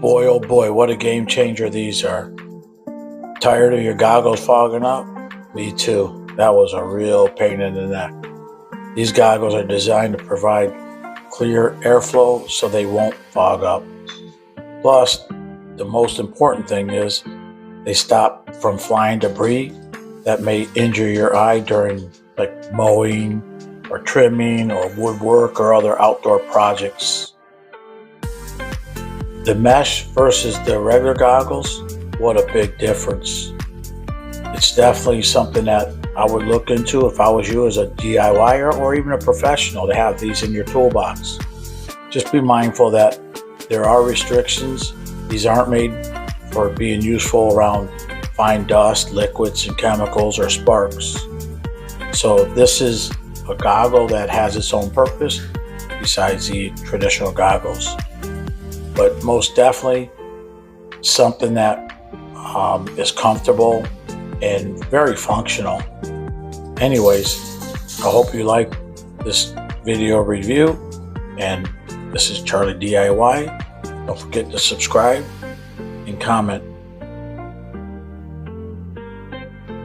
Boy, oh boy, what a game changer these are. Tired of your goggles fogging up? Me too. That was a real pain in the neck. These goggles are designed to provide clear airflow so they won't fog up. Plus, the most important thing is they stop from flying debris that may injure your eye during like mowing or trimming or woodwork or other outdoor projects. The mesh versus the regular goggles, what a big difference. It's definitely something that I would look into if I was you as a DIYer or even a professional to have these in your toolbox. Just be mindful that there are restrictions. These aren't made for being useful around fine dust, liquids, and chemicals or sparks. So this is a goggle that has its own purpose besides the traditional goggles. But most definitely something that is comfortable and very functional. Anyways, I hope you like this video review, and this is Charlie DIY. Don't forget to subscribe and comment.